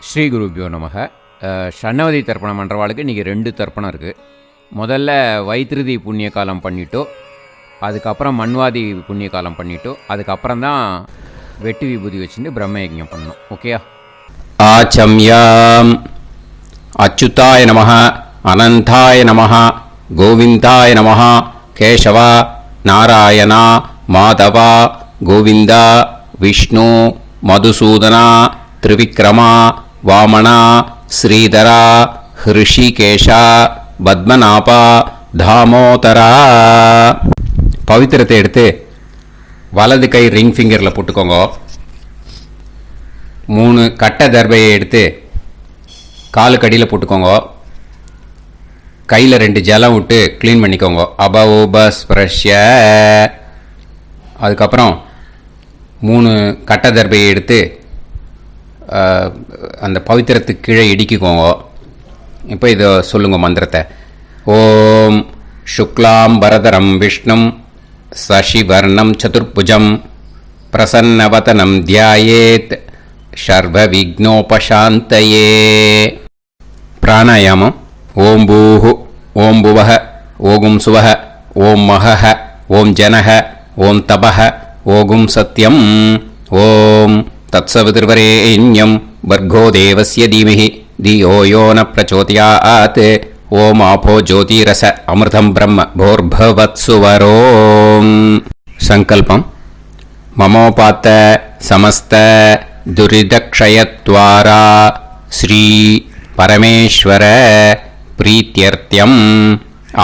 ஸ்ரீ குருபியோ நமக. ஷண்ணவதி தர்ப்பணம் பண்ணுறவாளுக்கு இன்றைக்கி 2 தர்ப்பணம் இருக்குது. முதல்ல வைத்திருதி புண்ணிய காலம் பண்ணிட்டோ, அதுக்கப்புறம் மண்வாதி புண்ணிய காலம் பண்ணிட்டோ, அதுக்கப்புறம் தான் வெட்டு விபூதி வச்சுட்டு பிரம்மயஜ்ஞம் பண்ணணும். ஓகேயா? ஆச்சம்யாம். அச்சுதாய நமஹ, அனந்தாய நமஹ, கோவிந்தாய நமஹ, கேசவா, நாராயணா, மாதவா, கோவிந்தா, விஷ்ணு, மதுசூதனா, திரிவிக்ரமா, வாமனா, ஸ்ரீதரா, ஹிருஷிகேஷா, பத்மநாபா, தாமோதரா. பவித்திரத்தை எடுத்து வலது கை ரிங் ஃபிங்கரில் போட்டுக்கோங்க. 3 கட்டை தர்பையை எடுத்து காலுக்கடியில் போட்டுக்கோங்க. கையில் 2 ஜலம் விட்டு க்ளீன் பண்ணிக்கோங்க. அபஓபஸ்பிரஷ்ய. அதுக்கப்புறம் 3 கட்டை தர்பையை எடுத்து அந்த பவித்திரத்துக்கு கீழே இடிக்கிக்கோங்க. இப்போ இதை சொல்லுங்க மந்திரத்தை. ஓம் சுக்லாம் பரதரம் விஷ்ணும் சசிவர்ணம் சதுர்புஜம் பிரசன்னவதனம் தியாயேத் சர்வ விக்னோபசாந்தயே. பிராணாயாமம். ஓம் பூஹு, ஓம் புவஹ, ஓகும் சுவஹ, ஓம் மஹஹ, ஓம் ஜனஹ, ஓம் தபஹ, ஓகும் சத்யம். ஓம் தத்சவிதுர்வரேண்யம் வர்கோ தேவஸ்ய தீமஹி தியோ யோ ந பிரச்சோதயாத். ஓம் ஆபோ ஜோதிரச அமிர்தம் பிரம்ம போர்பவத்சுவரோம். சங்கல்பம். மமோபாத்த சமஸ்த துரிதக்ஷயத்வாரா ஸ்ரீ பரமேஸ்வர பிரீத்யர்த்தியம்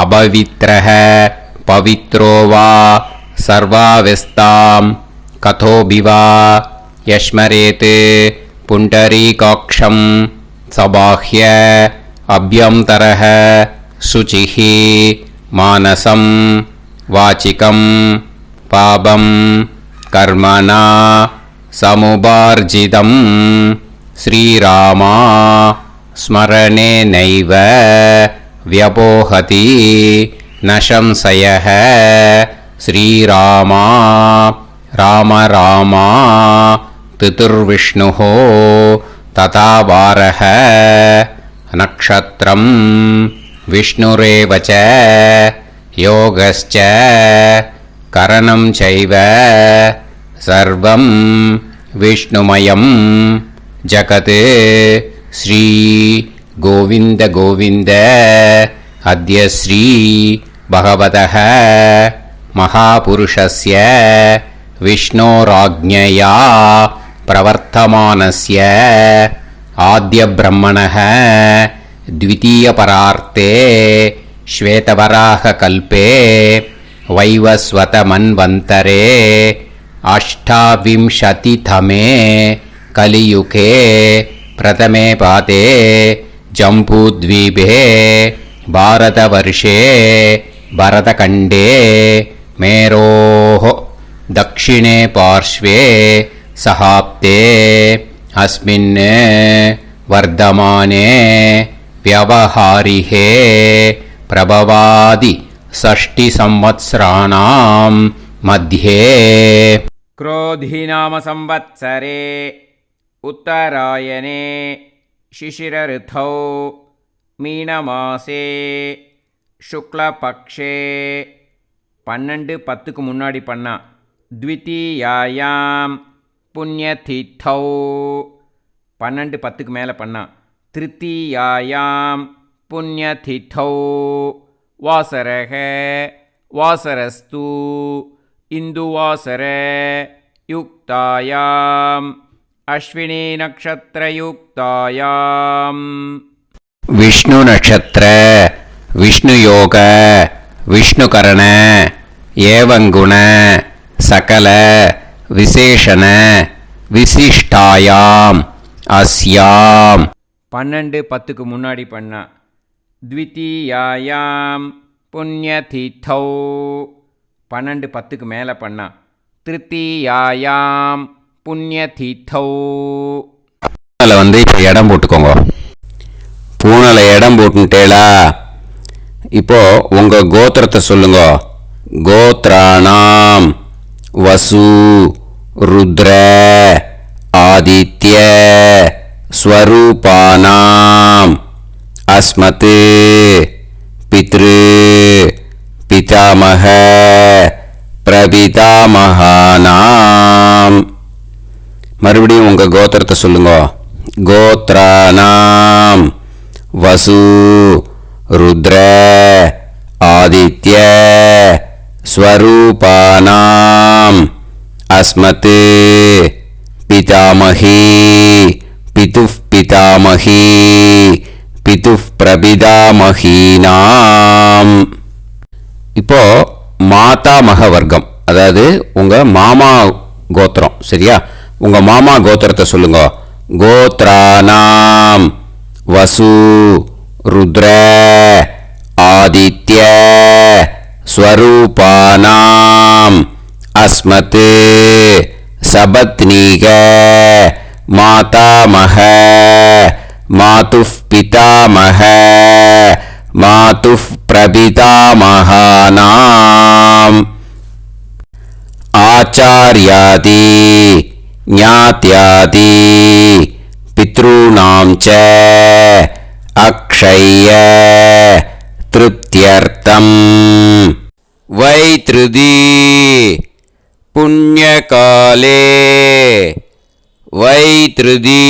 அபவித்ரஹ பவித்ரோ வா சர்வாவஸ்தாம் கதோபிவா யஸ்மரேத் புண்டரீகாக்ஷம் சபாஹ்ய அப்யந்தரஹ சுசிஹி மானசம் வாச்சிகம் பாபம் கர்மணா சமுபார்ஜிதம் ஸ்ரீராமா ஸ்மரணேனைவ வ்யபோஹதி நசம்சயஹ. ஸ்ரீராமா ராம ராமா திதுர்விஷ்ணுஹ ததா வாரஹ. நக்ஷத்ரம் விஷ்ணுரேவ ச யோகஸ்ச கரணம் சைவ சர்வம் விஷ்ணுமயம் ஜகத். ஸ்ரீ கோவிந்த கோவிந்த அத்ய ஸ்ரீ பகவதः மகாபுருஷஸ்ய விஷ்ணோராஜ்ஞயா பிரவர்த்தமானஸ்ய ஆத்ய பிரம்மணः த்விதீயபரார்த்தே ஸ்வேதவராக கல்பே வைவஸ்வத மன்வந்தரே அஷ்டாவிம்சதிதமே கலியுகே பிரதமே பாதே ஜம்பூத்வீபே பாரதவர்ஷே பரதகண்டே மேரோः தக்ஷிணே பார்ஷ்வே சஹாப்தே அஸ்மின் வர்தமானே व्यवहारिहे प्रभवादि 6 संवत्सराणां मध्ये. क्रोधिनाम संवत्सरे उत्तरायणे शिशिर ऋतौ மீனமாசே சுக்லபக்ஷே 12-10க்கு முன்னாடி பண்ணா த்விதீயாயாம் புண்ணியதித்தௌ 12-10க்கு மேலே பண்ணா திருத்தீயாயாம் புண்ணியதித்தௌ வாசரக வாசரஸ்து இந்துவாசர யுக்தாயாம் அஸ்வினி நக்ஷத்ரயுக்தாயாம். விஷ்ணு நட்சத்திர விஷ்ணு யோக விஷ்ணுகரண ஏவங்குண சகல விசேஷண விசிஷ்டாயாம் அஸ்யாம் 12-10க்கு முன்னாடி பண்ணா த்விதீயாயாம் புண்ணியதித்தௌ 12-10க்கு மேலே பண்ணா திருத்தீயாயாம் புண்ணியதித்தௌ. இப்போ இடம் போட்டுக்கோங்க. பூனலை இடம் போட்டுட்டேளா? இப்போ உங்க கோத்திரத்தை சொல்லுங்க. கோத்ராணாம் வசு ருத்ர ஆதித்ய ஸ்வரூபானாம் அஸ்மத் பித்ரு பிதாமக பிரபிதாமகானாம். மறுபடியும் உங்க கோத்திரத்தை சொல்லுங்க. கோத்ரானாம் வசு ருத்ர ஆதித்ய ஸ்வரூபானாம் அஸ்மத் பிதாமகி பிதுஃப் பிதாமகி பிதுஃப் பிரபிதாமகீனாம். இப்போ மாதாமக வர்க்கம், அதாவது உங்க மாமா கோத்திரம். சரியா? உங்க மாமா கோத்திரத்தை சொல்லுங்க. கோத்ரானாம் வசு ருத்ர ஆதித்ய ஸ்வரூபானாம் அஸ்மத் சபத்னீக மாதாமக மாதுஃப் பிதாமக மாதுஃப் பிரபிதாமகானாம். ஆச்சார்யாதி ஞாத்யாதி பித்ருணாம் ச அக்ஷய திருப்தியர்த்தம் வைத்ருதி புண்ணியகாலே வைத்ருதி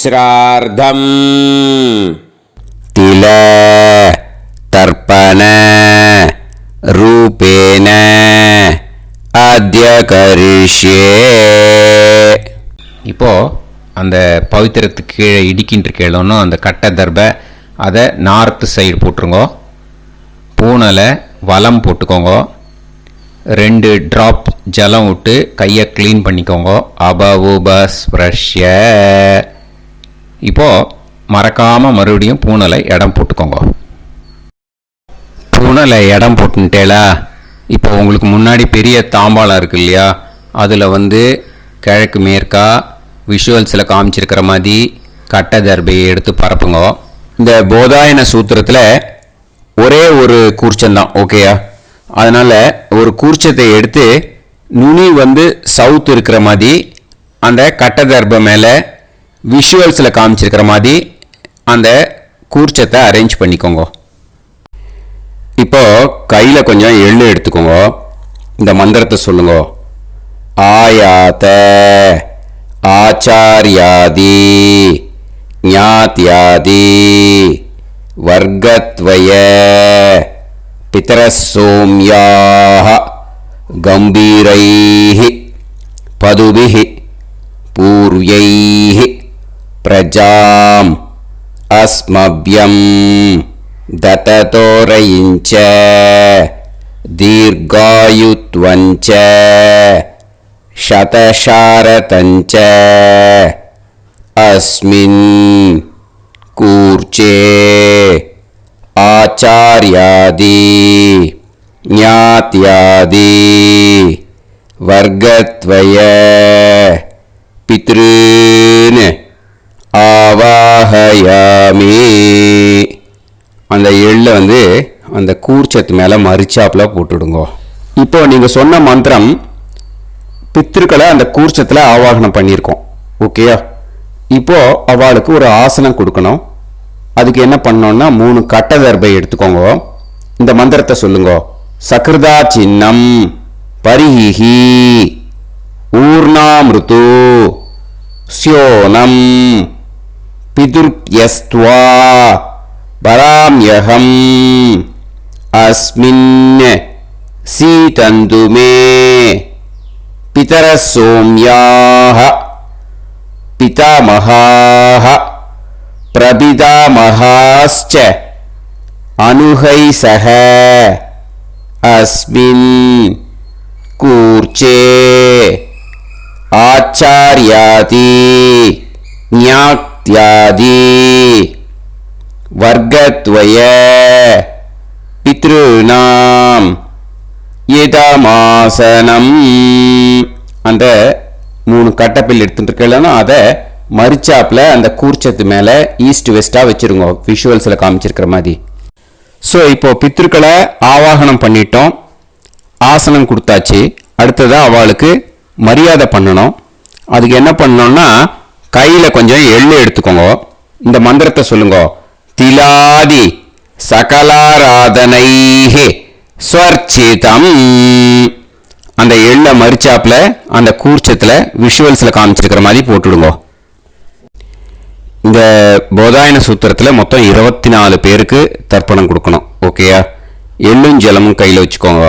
ஸ்ரார்த்தம் தில தர்ப்பண ரூபேன அத்ய கரிஷ்யே. இப்போ அந்த பவித்திரத்துக்கு கீழே இடிக்கின்ற கேளோன்னு அந்த கட்டை தர்பை அதை நார்த் சைடு போட்டுருங்கோ. பூனலை வலம் போட்டுக்கோங்க. 2 ட்ராப் ஜலம் விட்டு கையை க்ளீன் பண்ணிக்கோங்க. அபவுபஸ்பிரஷ்ய. இப்போ மறக்காம மறுபடியும் பூனலை இடம் போட்டுக்கோங்க. பூனலை இடம் போட்டுட்டேலா? இப்போ உங்களுக்கு முன்னாடி பெரிய தாம்பாளம் இருக்கு இல்லையா, அதில் கிழக்கு மேற்கா விஷுவல்ஸில் காமிச்சிருக்கிற மாதிரி கட்டை தர்பையை எடுத்து பரப்புங்க. இந்த போதாயன சூத்திரத்தில் ஒரே ஒரு கூர்ச்சந்தான், ஓகேயா? அதனால் ஒரு கூர்ச்சத்தை எடுத்து நுனி சவுத் இருக்கிற மாதிரி அந்த கட்டை தர்பை மேலே விஷுவல்ஸில் காமிச்சிருக்கிற மாதிரி அந்த கூர்ச்சத்தை அரேஞ்ச் பண்ணிக்கோங்க. இப்போ கையில் கொஞ்சம் எள்ளு எடுத்துக்கோங்க. இந்த மந்திரத்தை சொல்லுங்க. ஆயாத ஆச்சார்யாதி ஞாத்யாதி வர்க்கத்வய பிதரசோம்யாஹ கம்பீரைஹி பதுபிஹி பூர்வைஹி பிரஜாம் அஸ்மப்யம் தததோரயிஞ்ச தீர்காயுத்வஞ்ச சதசாரதஞ்ச அஸ்மின் கூர்ச்சே ஆச்சார்யாதி ஞாத்யாதி வர்க்கத்வய பித்ருன் ஆவாஹயாமி. அந்த எள்ளை அந்த கூர்ச்சத்து மேலே மரிச்சாப்பில் போட்டுடுங்க. இப்போ நீங்கள் சொன்ன மந்திரம் பித்ருக்களை அந்த கூர்ச்சத்தில் ஆவாகனம் பண்ணியிருக்கோம், ஓகேயா? இப்போ அவளுக்கு ஒரு ஆசனம் கொடுக்கணும். அதுக்கு என்ன பண்ணோம்னா 3 கட்டை தர்பை எடுத்துக்கோங்க. இந்த மந்திரத்தை சொல்லுங்க. சக்ருதா சின்னம் பரிஹி ஊர்ணாமிருத்து ஸ்யோனம் பிதுர்யஸ்த்வா பராம்யகம் அஸ்மின் சீதந்து மே பிதரசோம்யாஹ பிதாமகாஹ பிரபிதாமகாஸ்ச அனுஹைசஹ அஸ்மின் கூர்ச்சே ஆச்சார்யாதி ஞாத்யாதி வர்க்கத்வய பித்ருநாம் இதமாசனம். அந்த 3 கட்டப்பில் எடுத்துட்டு இருக்கலன்னா அதை மரிச்சாப்பில் அந்த கூர்ச்சத்து மேலே ஈஸ்ட் வெஸ்ட்டாக வச்சுருங்க, விஷுவல்ஸில் காமிச்சிருக்கிற மாதிரி. ஸோ இப்போ பித்ருக்களை ஆவாகனம் பண்ணிட்டோம், ஆசனம் கொடுத்தாச்சு. அடுத்ததாக அவளுக்கு மரியாதை பண்ணணும். அதுக்கு என்ன பண்ணோம்னா கையில் கொஞ்சம் எள்ளு எடுத்துக்கோங்க. இந்த மந்திரத்தை சொல்லுங்க. திலாதி சகலாராதனைஹே ஸ்வர்ச்சிதம். அந்த எள்ள மரிச்சாப்பில் அந்த கூர்ச்சத்தில் விஷுவல்ஸில் காமிச்சிருக்கிற மாதிரி போட்டுடுங்க. இந்த போதாயன சூத்திரத்தில் மொத்தம் 24 பேருக்கு தர்ப்பணம் கொடுக்கணும். ஓகேயா? எள்ளும் ஜலமும் கையில் வச்சுக்கோங்க.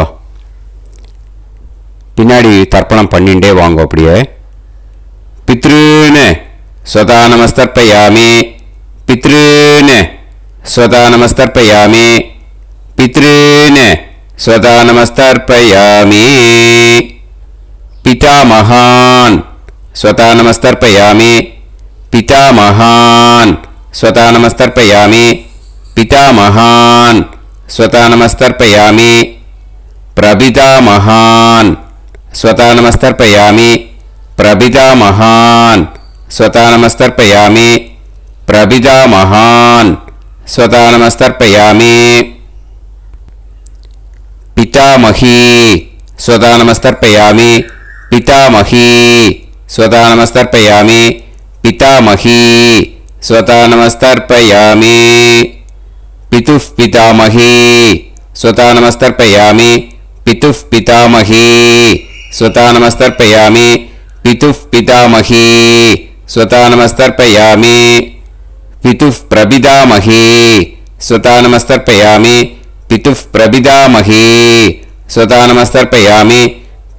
பின்னாடி தர்ப்பணம் பண்ணிண்டே வாங்க. அப்படியே பித்ருன்னு ஸ்வதா நமஸ்தர்ப்பயாமி, பித்ருன்னு ஸ்வதா நமஸ்தர்ப்பயாமி, பித்ருன்னு ஸ்வதா நமஸ்தர்ப்பயாமி, பிதாமகான் ஸ்வதா நமஸ்தர்ப்பயாமி, பிதாமகான் ஸ்வதா நமஸ்தர்ப்பயாமி, பிதாமகான் ஸ்வதா நமஸ்தர்ப்பயாமி, பிரபிதாமகான் ஸ்வதா நமஸ்தர்ப்பயாமி, பிரபிதாமகான் ஸ்வதா நமஸ்தர்ப்பயாமி, பிரபிதாமகான் ஸ்வதா நமஸ்தர்ப்பயாமி, பிதாமகி ஸ்வதா நமஸ்தர்ப்பயாமி, பிதாமகி ஸ்வதா நமஸ்தர்ப்பயாமி, பிதாமகி ஸ்வதா நமஸ்தர்ப்பயாமி, பிதுஃப் பிதாமகி ஸ்வதா நமஸ்தர்ப்பயாமி, பிதுஃப் பிதாமகி ஸ்வதா நமஸ்தர்ப்பயாமி, பிதுஃப் பிதாமகி ஸ்வதா நமஸ்தர்ப்பயாமி, பிதுஃப் பிரபிதாமகி ஸ்வதா நமஸ்தர்ப்பயாமி, பிதுஃப் பிரபிதாமகி ஸ்வதா நமஸ்தர்ப்பயாமி,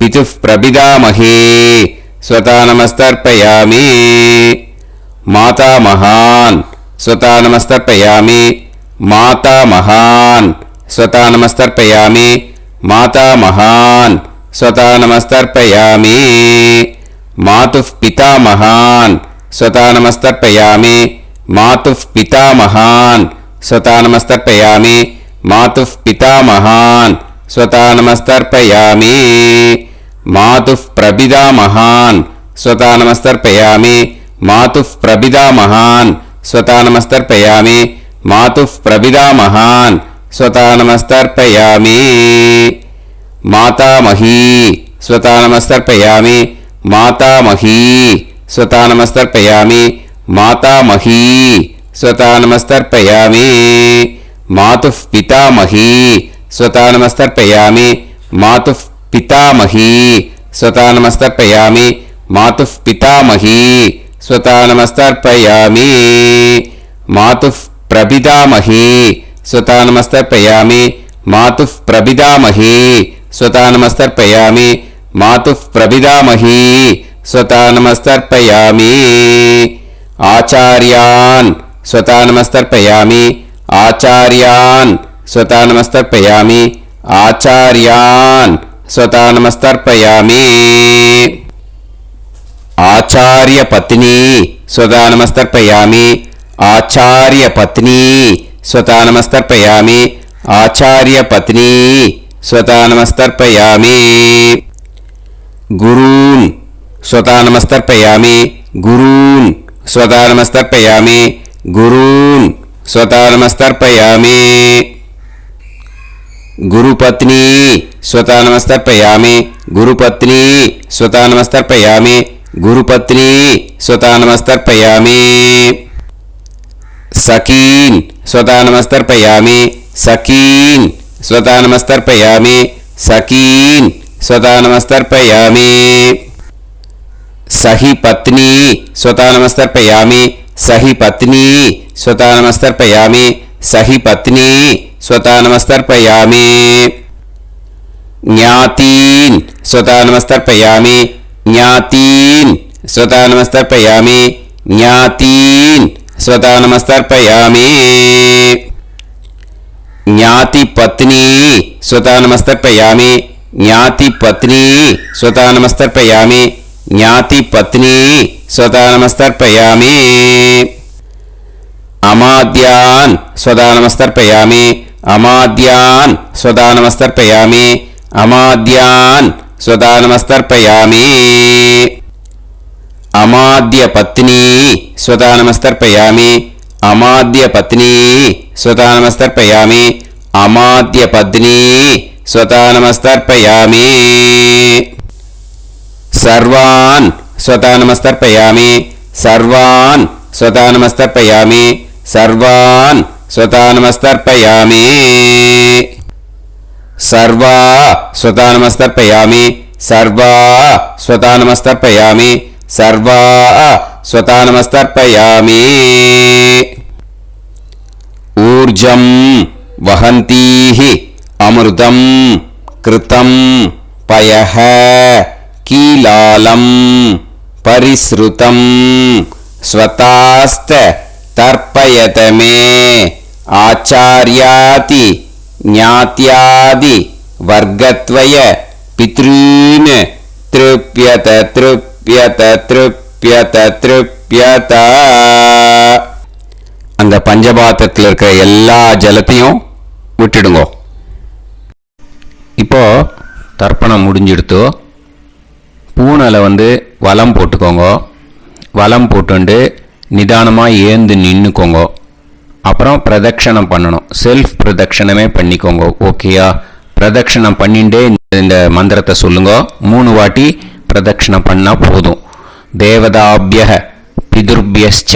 பிதுஃப் பிரபிதாமகி ஸ்வதா நமஸ்தர்ப்பயாமி, மாதாமகான் ஸ்வதா நமஸ்தர்ப்பயாமி, மாதாமகான் ஸ்வதா நமஸ்தர்ப்பயாமி, மாதாமகான் ஸ்வதா நமஸ்தர்ப்பயாமி, மாதுஃப் பிதாமகான் ஸ்வதா நமஸ்தர்ப்பயாமி, மாதுஃப் பிதாமகான் ஸ்வதா நமஸ்தர்ப்பயாமி, மாதுஃப் பிதாமகான் ஸ்வதா நமஸ்தர்ப்பயாமி, மாதுஃப் பிரபிதாமகான் ஸ்வதா நமஸ்தர்ப்பயாமி, மாதுஃப் பிரபிதாமகான் ஸ்வதா நமஸ்தர்ப்பயாமி, மாதுஃப் பிரபிதாமகான் ஸ்வதா நமஸ்தர்ப்பயாமி, மாதாமகி ஸ்வதா நமஸ்தர்ப்பயாமி, மாதாமகி ஸ்வதா நமஸ்தர்ப்பயாமி, மாதாமகி ஸ்வதா நமஸ்தர்ப்பயாமி, மாதுஃப் பிதாமகி ஸ்வதா நமஸ்தர்ப்பயாமி, மாதுஃப் பிதாமகி ஸ்வதா நமஸ்தர்ப்பயாமி, மாதுஃப் பிதாமகி ஸ்வதா நமஸ்தர்ப்பயாமி, மாதுஃப் பிரபிதாமகி ஸ்வதா நமஸ்தர்ப்பயாமி, மாதுஃப் பிரபிதாமகி ஸ்வதா நமஸ்தர்ப்பயாமி, மாதுஃப் பிரபிதாமகி ஸ்வதா நமஸ்தர்ப்பயாமி, ஆச்சார்யான் ஸ்வதா நமஸ்தர்ப்பயாமி, ஆச்சார்யான் ஸ்வதா நமஸ்தர்ப்பயாமி, ஆச்சார்யான் ஸ்வதா நமஸ்தர்ப்பயாமி, ஆச்சார்ய பத்னி ஸ்வதா நமஸ்தர்ப்பயாமி, ஆச்சார்ய பத்னி ஸ்வதா நமஸ்தர்ப்பயாமி, ஆச்சார்ய பத்னி ஸ்வதா நமஸ்தர்ப்பயாமி, குரூன் ஸ்வதா நமஸ்தர்ப்பயாமி, குரூன் ஸ்வதா நமஸ்தர்ப்பயாமி, குரூன் ஸ்வதா நமஸ்தர்ப்பயாமி, குருபத்னி ஸ்வதா நமஸ்தர்ப்பயாமி, குருபத்னி ஸ்வதா நமஸ்தர்ப்பயாமி, குருபத்னி ஸ்வதா நமஸ்தர்ப்பயாமி, சகீன் ஸ்வதா நமஸ்தர்ப்பயாமி, சகீன் ஸ்வதா நமஸ்தர்ப்பயாமி, சகீன் ஸ்வதா நமஸ்தர்ப்பயாமி, சஹி பத்னி ஸ்வதா நமஸ்தர்ப்பயாமி, சஹி பத்னி ஸ்வதா நமஸ்தர்ப்பயாமி, சஹி பத்னி ஸ்வதா நமஸ்தர்ப்பயாமி, ஞாதீன் ஸ்வதா நமஸ்தர்ப்பயாமி, ஞாதீன் ஸ்வதா நமஸ்தர்ப்பயாமி, ஞாதீன் ஸ்வதா நமஸ்தர்ப்பயாமி, ஞாதி பத்னி ஸ்வதா நமஸ்தர்ப்பயாமி, ஞாதி பத்னி ஸ்வதா நமஸ்தர்ப்பயாமி, ஞாதி பத்னி ஸ்வதா நமஸ்தர்ப்பயாமி, அமாத்யான் ஸ்வதா நமஸ்தர்ப்பயாமி, அமாத்யான் ஸ்வதா நமஸ்தர்ப்பயாமி, அமாத்யான் ஸ்வதா நமஸ்தர்ப்பயாமி, அமாத்ய பத்னி ஸ்வதா நமஸ்தர்ப்பயாமி, அமாத்ய பத்னி ஸ்வதா நமஸ்தர்ப்பயாமி, அமாத்ய பத்னி ஸ்வதா நமஸ்தர்ப்பயாமி, சர்வான் ஸ்வதா நமஸ்தர்ப்பயாமி, सर्वान् स्वतानमस्तर्पयामि सर्वान् स्वतानमस्तर्पयामि सर्वा स्वतानमस्तर्पयामि सर्वा स्वतानमस्तर्पयामि सर्वा स्वतानमस्तर्पयामि ऊर्जं वहन्तीः अमृतं कृतं पयः कीलालं परिसृतं स्वतास्त तर्पयत मे आचार्याति ज्ञात्यादि वर्गत्वय पितॄन् तृप्यत तृप्यत तृप्यत तृप्यत அந்த பஞ்சபாத்திரத்தில் இருக்கிற எல்லா ஜலத்தையும் விட்டுடுங்க. இப்போ தர்ப்பணம் முடிஞ்சிடுத்து. பூனலை வலம் போட்டுக்கோங்க. வலம் போட்டுண்டு நிதானமாக ஏந்து நின்றுக்கோங்க. அப்புறம் பிரதட்சணம் பண்ணணும். செல்ஃப் பிரதட்சணமே பண்ணிக்கோங்க. ஓகேயா? பிரதட்சணம் பண்ணிண்டே இந்த மந்திரத்தை சொல்லுங்க. 3 வாட்டி பிரதட்சணம் பண்ணால் போதும். தேவதாபிய பிதுர்பியஸ்ச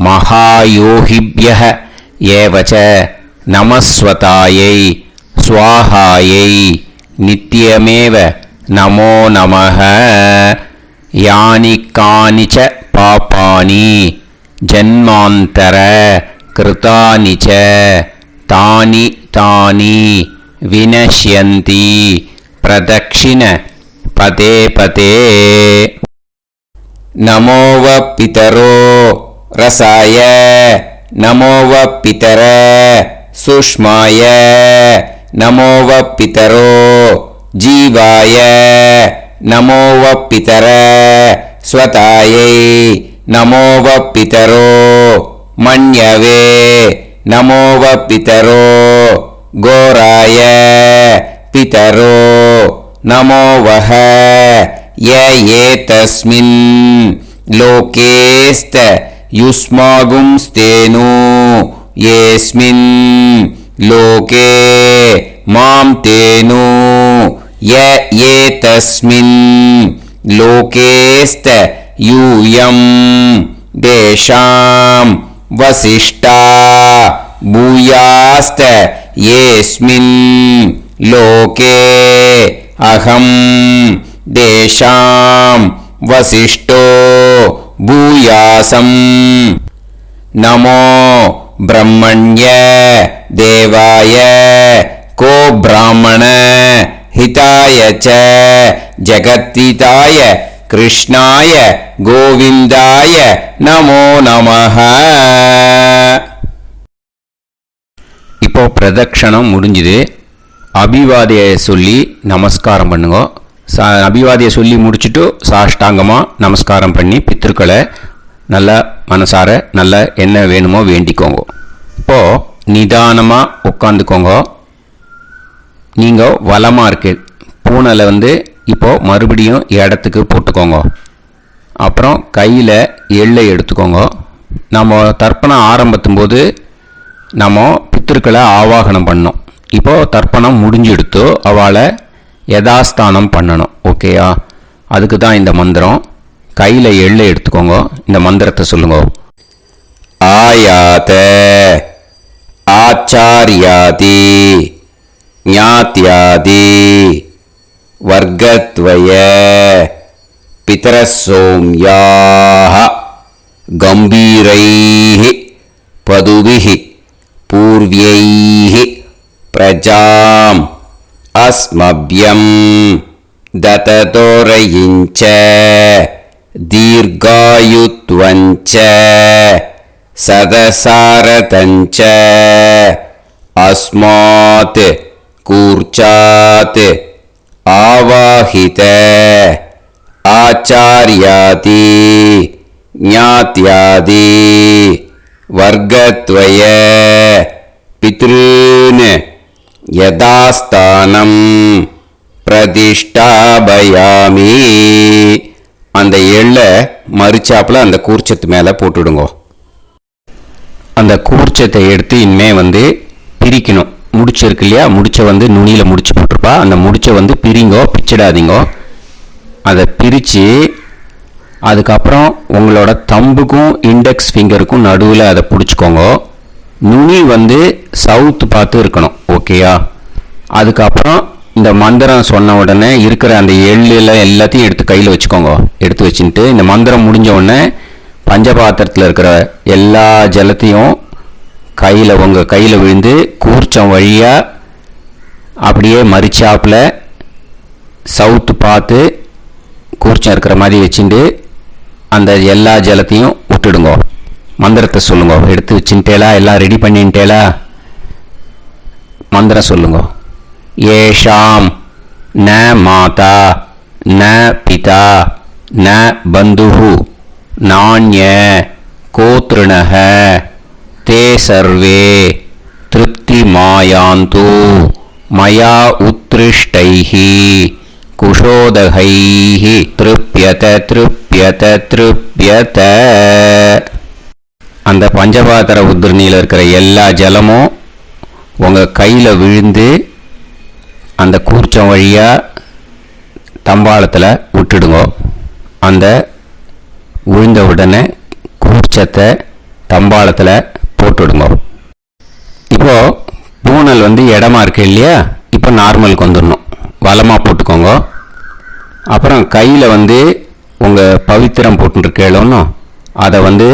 மகாயோகிபிய ஏவச்ச நமஸ்வதாயை ஸ்வாஹாயை நித்யமேவ நமோ நமஹ யானி கானிச்ச பாபானி ஜன்மாந்தர கிருதானி ச தானி தானி வினஷ்யந்தி பிரதக்ஷிண பதே பதே நமோ வ பிதரோ ரசாய நமோ வ பிதர சுஷ்மாய நமோ வ பிதரோ ஜீவாய நமோ வ பிதர ஸ்வதாயை நமோ வ பிதரோ மன்யவே நமோ வ பிதரோ கோராய பிதரோ நமோ வஹ ய ஏதஸ்மின் லோகேஸ்த யுஸ்மாகும்ஸ்தேனு ஏஸ்மின் லோகே மாம் தேனு ய ஏதஸ்மின் லோகேஸ்த யூயம் தேஷாம் வசிஷ்டா பூயாஸ்த ஏஸ்மின் லோகே அகம் தேஷாம் வசிஷ்டோ பூயாசம் நமோ பிரம்மண்ய தேவாய கோ பிராமண ஹிதாய ச ஜகத்ஹிதாய கிருஷ்ணாய கோவிந்தாய நமோ நமஹ. இப்போ பிரதட்சணம் முடிஞ்சுது. அபிவாதியை சொல்லி நமஸ்காரம் பண்ணுங்க. அபிவாதியை சொல்லி முடிச்சுட்டு சாஷ்டாங்கமாக நமஸ்காரம் பண்ணி பித்ருக்களை நல்லா மனசார நல்லா என்ன வேணுமோ வேண்டிக்கோங்க. இப்போது நிதானமாக உட்காந்துக்கோங்க. நீங்கள் வலமாக இருக்கு பூனலை இப்போது மறுபடியும் இடத்துக்கு போட்டுக்கோங்க. அப்புறம் கையில் எள்ளை எடுத்துக்கோங்க. நம்ம தர்ப்பணம் ஆரம்பிக்கும் போது நம்ம பித்ருக்களை ஆவாகனம் பண்ணோம். இப்போது தர்ப்பணம் முடிஞ்செடுத்து அவளை யதாஸ்தானம் பண்ணணும். ஓகேயா? அதுக்கு தான் இந்த மந்திரம். கையில் எள்ளை எடுத்துக்கோங்க. இந்த மந்திரத்தை சொல்லுங்க. ஆயாத ஆச்சாரியாதி ஞாத்யாதி வர்க்கத்வய பிதரசோம்யாஹ கம்பீரைஹி பதுபிஹி பூர்வ்யைஹி பிரஜாம் அஸ்மப்யம் தததோரயிஞ்ச தீர்காயுத்வஞ்ச சதசாரதஞ்ச அஸ்மாத் கூர்ச்சாத் ஆவாஹித ஆச்சார்யாதி ஞாத்யாதி வர்க்கத்வய பித்ருன் யதாஸ்தானம் பிரதிஷ்டாபயாமி. அந்த எள்ளை மறிச்சாப்புல அந்த கூர்ச்சத்து மேலே போட்டுடுங்க. அந்த கூர்ச்சத்தை எடுத்து இனிமே பிரிக்கணும். முடிச்சு இருக்கு இல்லையா? முடிச்சை நுனியில் முடிச்சு போட்டிருப்பா. அந்த முடிச்சை பிரிங்கோ, பிச்சிடாதீங்கோ. அதை பிரித்து அதுக்கப்புறம் உங்களோட தம்புக்கும் இண்டெக்ஸ் ஃபிங்கருக்கும் நடுவில் அதை பிடிச்சிக்கோங்க. நுனி வந்து சவுத்து பார்த்து இருக்கணும். ஓகேயா? அதுக்கப்புறம் இந்த மந்திரம் சொன்ன உடனே இருக்கிற அந்த எள்ளில் எல்லாத்தையும் எடுத்து கையில் வச்சுக்கோங்க. எடுத்து வச்சுட்டு இந்த மந்திரம் முடிஞ்ச உடனே பஞ்சபாத்திரத்தில் இருக்கிற எல்லா ஜலத்தையும் உங்கள் கையில் விழுந்து கூர்ச்சம் வழியாக அப்படியே மறிச்சாப்பில் சவுத்து பார்த்து கூர்ச்சம் இருக்கிற மாதிரி வச்சுட்டு அந்த எல்லா ஜலத்தையும் விட்டுடுங்க. மந்திரத்தை சொல்லுங்க. எடுத்து வச்சுட்டேலா? எல்லாம் ரெடி பண்ணிட்டேலா? மந்திரம் சொல்லுங்க. ஏஷாம் ந மாதா ந பிதா ந பந்துஹு நாண்ய கோத்ருணஹ தே சர்வே திருப்தி மாயாந்து மயா உத்ருஷ்டைஹி குஷோதகைஹி திருப்யத திருப்யத திருப்யத. அந்த பஞ்சபாத்திர உத்ரணியில் இருக்கிற எல்லா ஜலமும் உங்கள் கையில் விழுந்து அந்த கூர்ச்சம் வழியாக தம்பாளத்தில் விட்டுடுங்க. அந்த விழுந்த உடனே கூர்ச்சத்தை தம்பாளத்தில் போட்டுடுங்க. இப்போது பூனல் வந்து இடமா இருக்கு இல்லையா? இப்போ நார்மலுக்கு வந்துடணும். வலமாக போட்டுக்கோங்க. அப்புறம் கையில் வந்து உங்கள் பவித்திரம் போட்டுருக்கேளோன்னு அதை வந்து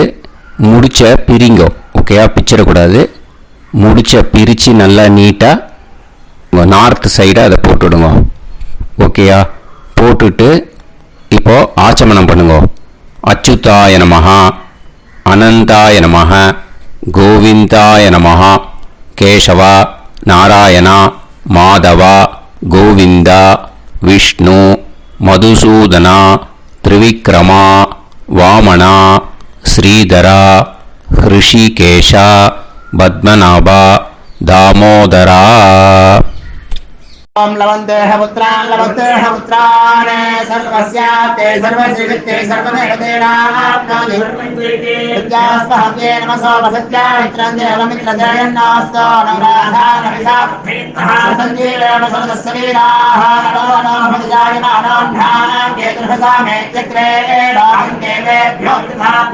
முடிச்ச பிரிங்கோ. ஓகேயா? பிச்சிடக்கூடாது. முடிச்ச பிரித்து நல்லா நீட்டாக உங்கள் நார்த் சைடை அதை போட்டுவிடுங்க. ஓகேயா? போட்டுட்டு இப்போது ஆச்சமனம் பண்ணுங்க. அச்சுதாய நமஹ அனந்தாய நமஹ கோவிந்தாய நமஹ கேசவா நாராயணா மாதவா கோவிந்தா விஷ்ணு மதுசூதனா திரிவிக்ரமா வாமனா ஸ்ரீதரா ஹிருஷிகேஷா பத்மநாபா தாமோதரா. ओम लवन्तेह पुत्रान् सर्वस्याते सर्वश्रीते सर्वदेवतेनाप्नोति विद्यास्महव्ये नमसो वसत्या मित्रन्देवमित्रजयन्नास्तो नवराधानविषाः सञ्जीवेन समदस्सवीराः नमो नमः जायमानान्धानां केतुर्हसामेत्यग्रे देवेभ्यो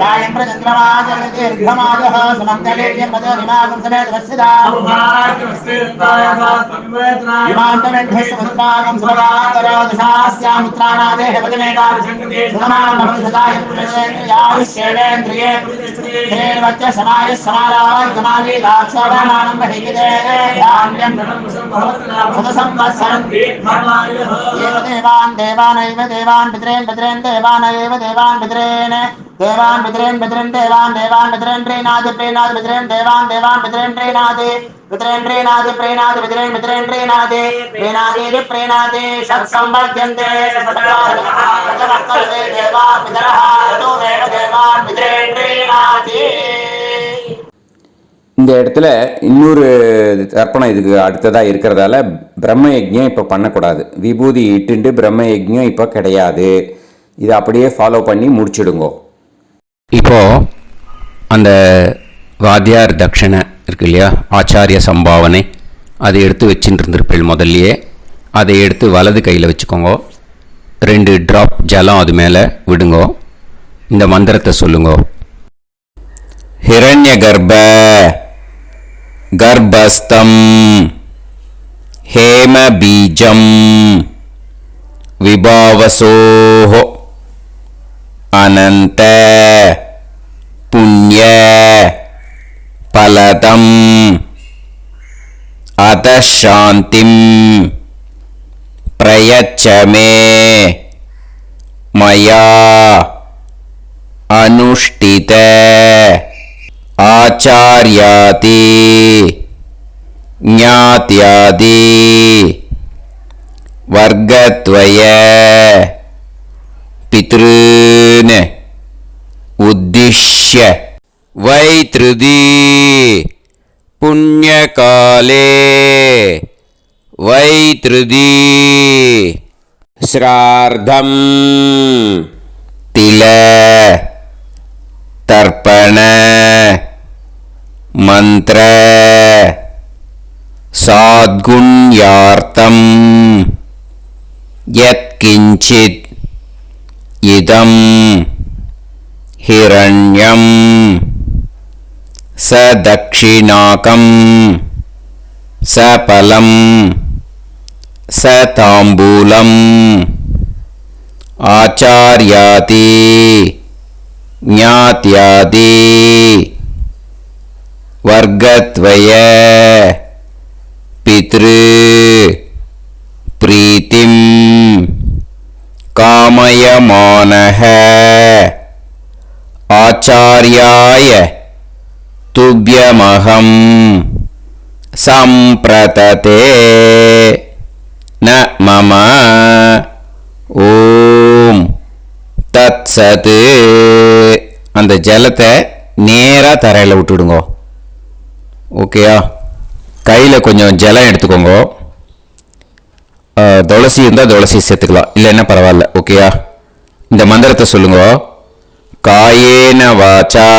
जायं प्रचन्द्रमाजगदीर्घमाजः समन्तलेयं मदोनिमागं समेत वत्सदा इमान्तमेध्यस्वस्तागं सुभगान्तरादशास्यामुत्राणादेह वदनेकाभिषङ्कृते सुधमानभविषदाय पुरुषेन्द्रियायुष्येवेन्द्रिये हेर्वच्च समायः समाराय समाली दाक्षाभामानं महिगिते धान्यं सुतसंवत्सरं एव देवान् देवान् पितरेन् देवानैव देवान् पितरेन् देवान् पितरेन् देवान् पितरेन् प्रीणाति पितरेन् देवान् पितरेन् प्रीणाति पितरेन् प्रीणाति षट्संवर्ध्यन्ते देवा पितरः देवान् पितरेन् प्रीणाति. இந்த இடத்துல இன்னொரு தர்ப்பணம் இதுக்கு அடுத்ததாக இருக்கிறதால பிரம்ம யஜ்ஞம் இப்போ பண்ணக்கூடாது. விபூதி இட்டுண்டு பிரம்ம யஜ்ஞம் இப்போ கிடையாது. இதை அப்படியே ஃபாலோ பண்ணி முடிச்சிடுங்கோ. இப்போது அந்த வாத்தியார் தட்சணை இருக்கு இல்லையா? ஆச்சாரிய சம்பாவனை அதை எடுத்து வச்சுட்டு இருந்திருப்பேள் முதல்லையே. அதை எடுத்து வலது கையில் வச்சுக்கோங்க. 2 ட்ராப் ஜலம் அது மேலே விடுங்கோ. இந்த மந்திரத்தை சொல்லுங்கோ. ஹிரண்ய கர்ப்ப கர்ப்பஸ்தம் ஹேம பீஜம் விபாவசோஹோ அனந்த புண்ணிய பலதம் அதசாந்திம் பிரயச்சமே மயா அனுஷ்டித ஆச்சார்யாதி ஞாத்யாதி வர்க்கத்வய பித்ருன் உத்திஷ்ய வைத்ருதி புண்ணியகாலே வைத்ருதி ஸ்ரார்த்தம் தில தர்ப்பண மந்திர சாத்குண்யார்த்தம் யத்கிஞ்சித் இதம் हिरण्यं स दक्षिणाकं स फलं स ताम्बूलम् आचार्याति ज्ञात्यादि वर्गत्वय पितृ प्रीतिं कामयमानः आचार्याय तुभ्यमहं सम्प्रतते न मम ஓம் தத் சத். அந்த ஜலத்தை நேராக தரையில் விட்டுடுங்க. ஓகேயா? கையில் கொஞ்சம் ஜலம் எடுத்துக்கோங்க. துளசி இருந்தால் துளசி சேர்த்துக்கலாம், இல்லைன்னா பரவாயில்ல. ஓகேயா? இந்த மந்திரத்தை சொல்லுங்க. காயேன வாச்சா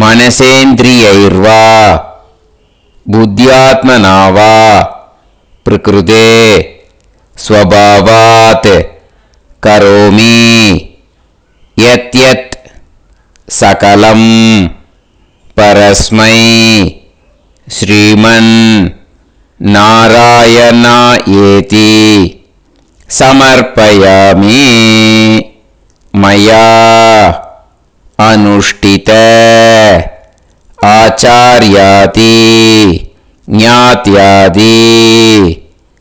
மனசேந்திரியைர்வா புத்தியாத்மனாவா பிரகிருதே ஸ்வபாவாத் கரோமி யத் யத் சகலம் பரஸ்மை ஸ்ரீமன் நாராயணா ஏதி சமர்ப்பயாமி மயா அனுஷ்டித ஆச்சார்யாதி ஞாத்யாதி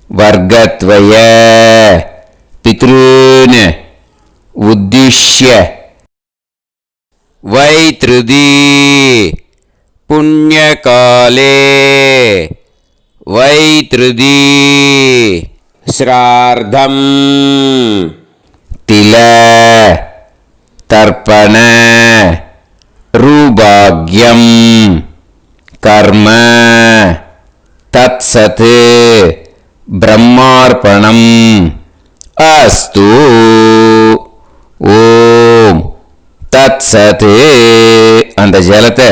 वर्गत्वय पितॄन् उद्दिश्य वैतृदी पुण्यकाले वैतृदी श्रार्धं तिल तर्पण रुभाग्यं कर्म तत्सत् பிரம்மார்ப்பணம் அஸ்து. ஓம் தத் சத். அந்த ஜலத்தை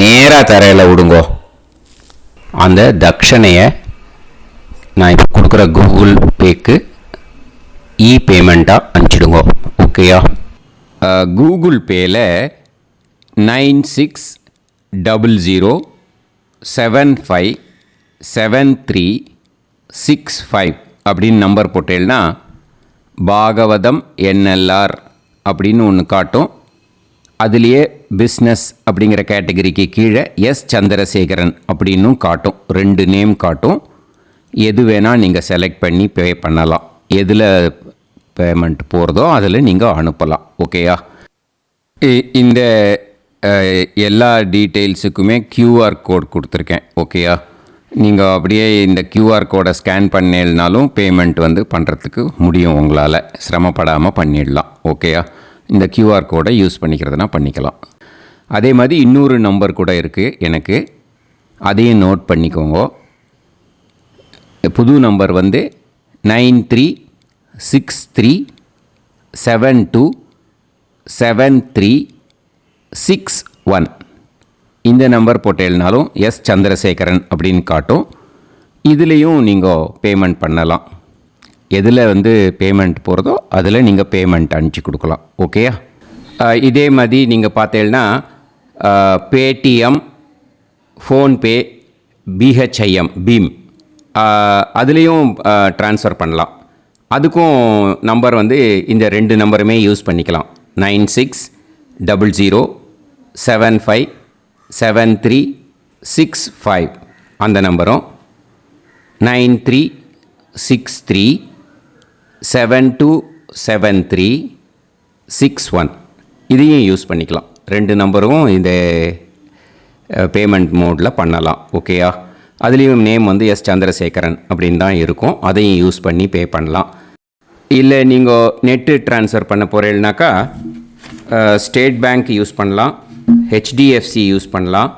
நேராக தரையில் விடுங்கோ. அந்த தட்சணையை நான் இப்போ கொடுக்குற கூகுள் பேக்கு பேமெண்ட்டாக அனுப்பிச்சிடுங்கோ. ஓகேயா? கூகுள் பேயில் 9600757365 அப்படின்னு நம்பர் போட்டேன்னா பாகவதம் என்எல்ஆர் அப்படின்னு ஒன்று காட்டும். அதுலேயே பிஸ்னஸ் அப்படிங்கிற கேட்டகரிக்கு கீழே எஸ் சந்திரசேகரன் அப்படின்னும் காட்டும். 2 நேம் காட்டும். எது வேணால் நீங்கள் செலக்ட் பண்ணி பே பண்ணலாம். எதில் பேமெண்ட் போகிறதோ அதில் நீங்கள் அனுப்பலாம். ஓகேயா? இந்த எல்லா டீட்டெயில்ஸுக்குமே QR கோட் கொடுத்துருக்கேன். ஓகேயா? நீங்கள் அப்படியே இந்த QR கோடை ஸ்கேன் பண்ணேனாலும் பேமெண்ட் பண்ணுறதுக்கு முடியும். உங்களால் சிரமப்படாமல் பண்ணிடலாம். ஓகேயா? இந்த QR கோடை யூஸ் பண்ணிக்கிறதுனா பண்ணிக்கலாம். அதே மாதிரி இன்னொரு நம்பர் கூட இருக்குது எனக்கு, அதையும் நோட் பண்ணிக்கோங்க. புது நம்பர் 9363727361. இந்த நம்பர் போட்டேனாலும் எஸ் சந்திரசேகரன் அப்படின்னு காட்டும். இதுலேயும் நீங்கள் பேமெண்ட் பண்ணலாம். எதில் பேமெண்ட் போகிறதோ அதில் நீங்கள் பேமெண்ட் அனுப்பிச்சி கொடுக்கலாம். ஓகேயா? இதே மாதிரி நீங்கள் பார்த்தேன்னா பேடிஎம், ஃபோன்பே, பிஹெச்ஐஎம், பீம் அதுலேயும் ட்ரான்ஸ்ஃபர் பண்ணலாம். அதுக்கும் நம்பர் இந்த 2 நம்பருமே யூஸ் பண்ணிக்கலாம். 9600757365 அந்த நம்பரும் 9363727361 இதையும் யூஸ் பண்ணிக்கலாம். 2 நம்பரும் இந்த பேமெண்ட் மோடில் பண்ணலாம். ஓகேயா? அதுலேயும் நேம் எஸ் சந்திரசேகரன் அப்படின்னு தான் இருக்கும். அதையும் யூஸ் பண்ணி பே பண்ணலாம். இல்லை நீங்கள் நெட்டு ட்ரான்ஸ்ஃபர் பண்ண போகிறீங்கனாக்கா ஸ்டேட் பேங்க் யூஸ் பண்ணலாம், ஹெச்டிஎஃப்சி யூஸ் பண்ணலாம்,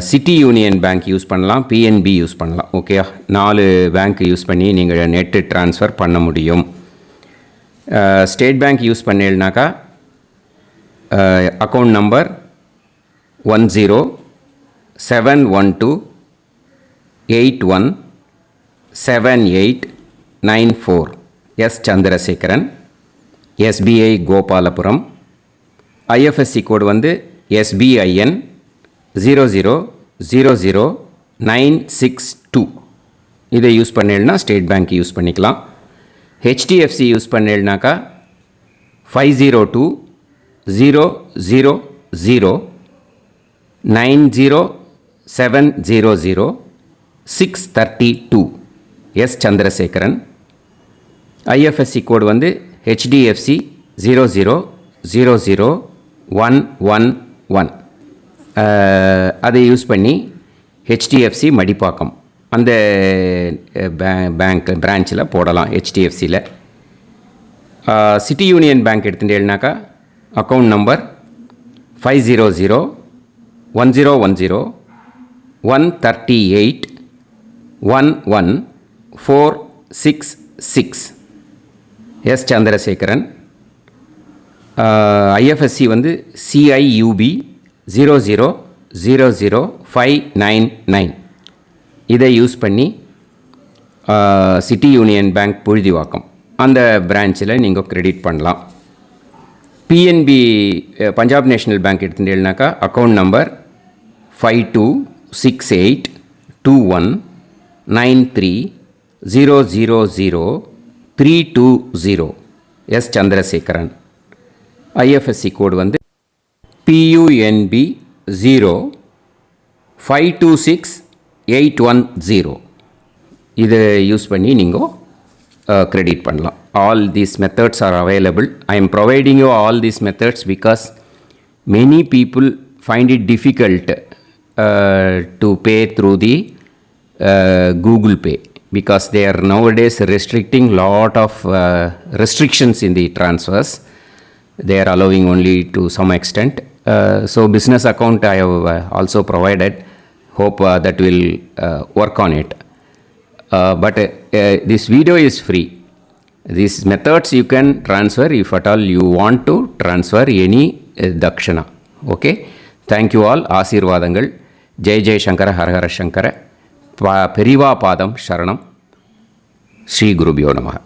சிட்டி யூனியன் பேங்க் யூஸ் பண்ணலாம், பிஎன்பி யூஸ் பண்ணலாம். ஓகேயா? 4 பேங்க் யூஸ் பண்ணி நீங்கள் நெட்டு ட்ரான்ஸ்ஃபர் பண்ண முடியும். ஸ்டேட் பேங்க் யூஸ் பண்ணீங்கனாக்கா account number 10712817894 S Chandrasekaran. SBI Gopalapuram. IFSC code வந்து SBIN 0000962. இதை யூஸ் பண்ணேன்னா ஸ்டேட் பேங்க் யூஸ் பண்ணிக்கலாம். HDFC யூஸ் பண்ணேன்னாக்கா 502-000-90700-632 S. சந்திரசேகரன். ஐஎஃப்எஸ்சி கோடு வந்து HDFC 0000111. அதை யூஸ் பண்ணி HDFC மடிப்பாக்கம் அந்த பேங்க் பிரான்ச்சில் போடலாம். HDFCயில் சிட்டி யூனியன் பேங்க் எடுத்துட்டேன்னாக்கா account number 500-1010-138-11466 S. Chandrasekaran. IFSC வந்து CIUB 0000599. இதை யூஸ் பண்ணி சிட்டி யூனியன் பேங்க் புழுதிவாக்கம் அந்த பிரான்ச்சில் நீங்கள் கிரெடிட் பண்ணலாம். PNB பஞ்சாப் நேஷ்னல் பேங்க் எடுத்துட்டேன்னாக்கா account number 52682193000320 S. Chandrasekaran. IFSC code வந்து PUNB 0526810. இதை யூஸ் பண்ணி நீங்கள் கிரெடிட் பண்ணலாம். All these methods are available. I am providing you all these methods because many people find it difficult to pay through the Google Pay because they are nowadays restricting lot of restrictions in the transfers. They are allowing only to some extent. So business account I have also provided. Hope that will work on it. But this video is free. These methods you can transfer if at all you want to transfer any dakshana. Okay. Thank you all. ஆசீர்வாதங்கள். ஜெய் ஜெய் சங்கர ஹரஹர சங்கர. பெரிவா பாதம் சரணம். ஸ்ரீ குருபியோ நமः.